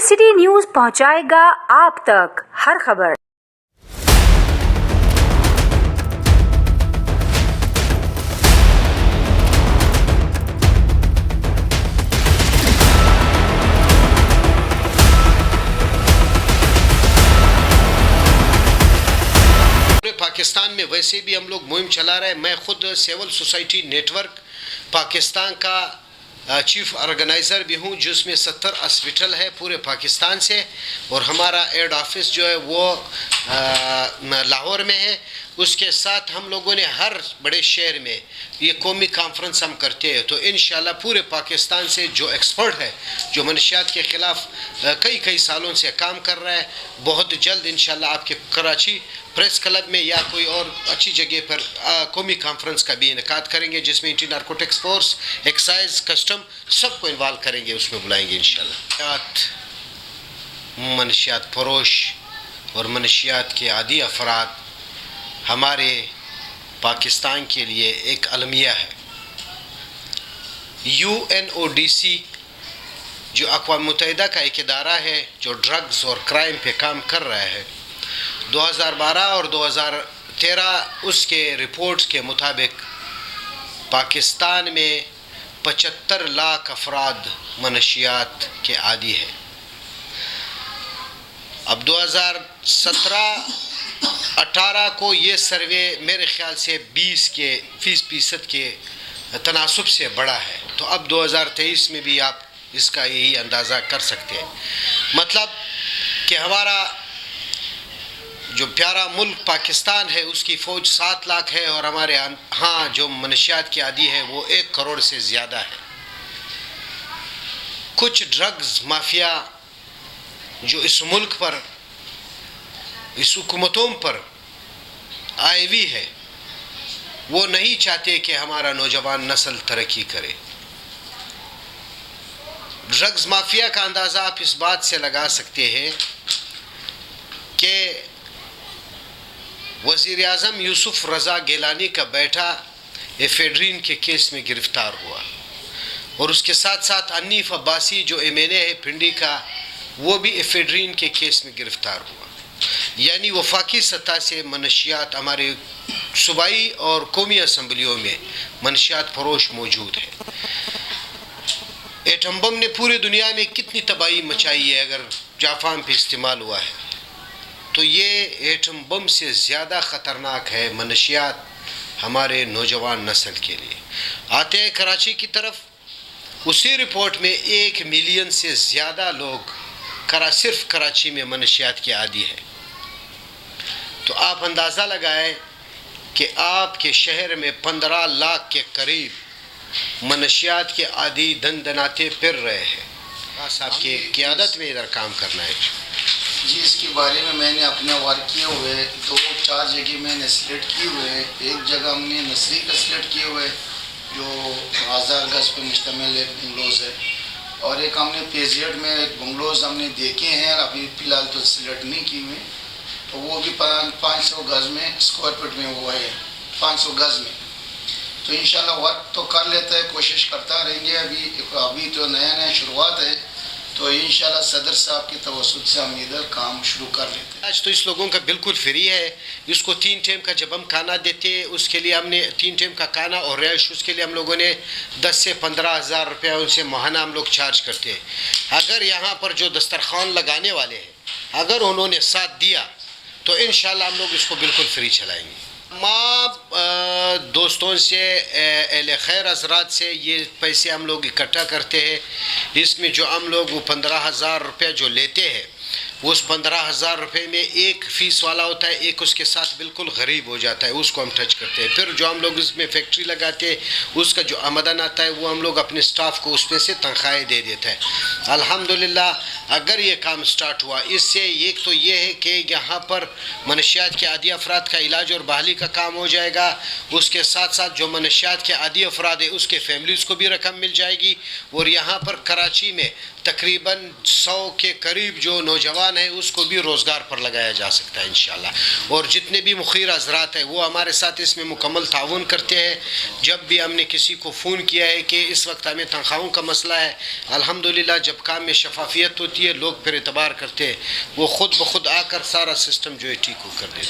City news पहुंचाएगा आप तक हर खबर। पाकिस्तान में वैसे भी हम लोग मुहिम चला रहे हैं। मैं खुद सिविल सोसाइटी नेटवर्क पाकिस्तान का चीफ ऑर्गेनाइज़र भी हूँ, जिसमें 70 हॉस्पिटल है पूरे पाकिस्तान से, और हमारा हेड ऑफिस जो है वो लाहौर में है। उसके साथ हम लोगों ने हर बड़े शहर में ये कौमी कॉन्फ्रेंस हम करते हैं। तो इंशाल्लाह पूरे पाकिस्तान से जो एक्सपर्ट है, जो मनशियात के ख़िलाफ़ कई सालों से काम कर रहा है, बहुत जल्द इंशाल्लाह आपके कराची प्रेस क्लब में या कोई और अच्छी जगह पर कौमी कॉन्फ्रेंस का भी इनेकाद करेंगे, जिसमें anti narcotics force, excise, custom सबको इन्वॉल्व करेंगे, उसमें बुलाएंगे इंशाल्लाह। मनशियात फरोश और मनशियात के आदी अफराद हमारे पाकिस्तान के लिए एक अलमिया है। UNODC जो अक़वाम मुत्तहिदा का एक इदारा है जो ड्रग्स और क्राइम पे काम कर रहा है, 2012 और 2013 उसके रिपोर्ट्स के मुताबिक पाकिस्तान में 75 लाख अफराद मनशियात के आदी है। अब 2017-18 को ये सर्वे मेरे ख्याल से 20% के तनासब से बड़ा है। तो अब 2023 में भी आप इसका यही अंदाज़ा कर सकते हैं। मतलब कि हमारा जो प्यारा मुल्क पाकिस्तान है, उसकी फ़ौज 7 लाख है, और हमारे यहाँ जो मनशियात की आदी है वो 1 करोड़ से ज़्यादा है। कुछ ड्रग्स माफिया जो इस मुल्क पर, इस हुकूमतों पर आए हुई है, वो नहीं चाहते कि हमारा नौजवान नस्ल तरक्की करे। ड्रग्स माफिया का अंदाज़ा आप इस बात से लगा सकते हैं कि वज़ीर आज़म यूसुफ रज़ा गिलानी का बेटा एफेड्रीन के केस में गिरफ़्तार हुआ, और उसके साथ साथ अनीफ अब्बासी जो MNA है पिंडी का, वो भी एफेड्रीन के केस में गिरफ़्तार हुआ। यानी वफाकी सतह से मनशियात हमारे सूबाई और कौमी असम्बलियों में मनशियात फरोश मौजूद है। एटम बम ने पूरी दुनिया में कितनी तबाही मचाई है अगर जापान पे इस्तेमाल हुआ है, तो ये एटम बम से ज़्यादा ख़तरनाक है मनशियात हमारे नौजवान नस्ल के लिए। आते हैं कराची की तरफ, उसी रिपोर्ट में 1 मिलियन से ज़्यादा लोग सिर्फ कराची में मनशियात के आदी है। तो आप अंदाज़ा लगाएं कि आपके शहर में 15 लाख के करीब मनशियात के आदी दनाते फिर रहे हैं। बस आपकी क़यादत में इधर काम करना है जी। इसके बारे में मैंने अपने वर्क किए हुए 2-4 जगह मैंने सिलेक्ट किए हुए हैं। एक जगह हमने नसरी का सिलेक्ट किए हुए जो 1000 गज पे मुश्तमिल एक बंगलोज है, और एक हमने PZ में एक बंगलोज हमने देखे हैं, अभी फ़िलहाल तो सिलेक्ट नहीं किए हुए, तो वो भी 500 गज में स्क्वायर फीट में हुआ है, 500 गज में। तो इंशाल्लाह वर्क तो कर लेता है, कोशिश करता रहेंगे। अभी तो नया शुरुआत है, तो इंशाल्लाह सदर साहब की तवस्सुत से हम इधर काम शुरू कर लेते हैं। आज तो इस लोगों का बिल्कुल फ्री है। इसको 3 टाइम का जब हम खाना देते हैं, उसके लिए हमने 3 टाइम का खाना और रैश, उसके लिए हम लोगों ने 10 से 15 हज़ार रुपया उनसे माहाना हम लोग चार्ज करते हैं। अगर यहाँ पर जो दस्तरखान लगाने वाले हैं, अगर उन्होंने साथ दिया तो इंशाल्लाह हम लोग इसको बिल्कुल फ्री चलाएँगे। दोस्तों से, अहले खैर हज़रात से ये पैसे हम लोग इकट्ठा करते हैं। इसमें जो हम लोग वो 15,000 रुपये जो लेते हैं, उस 15,000 रुपये में एक फ़ीस वाला होता है, एक उसके साथ बिल्कुल गरीब हो जाता है, उसको हम टच करते हैं। फिर जो हम लोग इसमें फैक्ट्री लगाते हैं, उसका जो आमदन आता है वो हम लोग अपने स्टाफ को उसमें से तनख्वाहें दे देते हैं। अल्हम्दुलिल्लाह अगर ये काम स्टार्ट हुआ, इससे एक तो ये है कि यहाँ पर मनशियात के आदी अफराद का इलाज और बहाली का काम हो जाएगा। उसके साथ साथ जो मनशियात के आदी अफराद है उसके फैमिलीज़ को भी रकम मिल जाएगी। और यहाँ पर कराची में तकरीबन 100 के करीब जो نوجوان ہے اس کو بھی روزگار پر لگایا جا سکتا ہے انشاءاللہ. اور جتنے بھی مخیر حضرات ہیں وہ ہمارے ساتھ اس میں مکمل تعاون کرتے ہیں. جب بھی ہم نے کسی کو فون کیا ہے کہ اس وقت ہمیں تنخواہوں کا مسئلہ ہے, الحمدللہ جب کام میں شفافیت ہوتی ہے لوگ پھر اعتبار کرتے ہیں, وہ خود بخود آ کر سارا سسٹم جو ہے ٹھیک کر دیتے ہیں.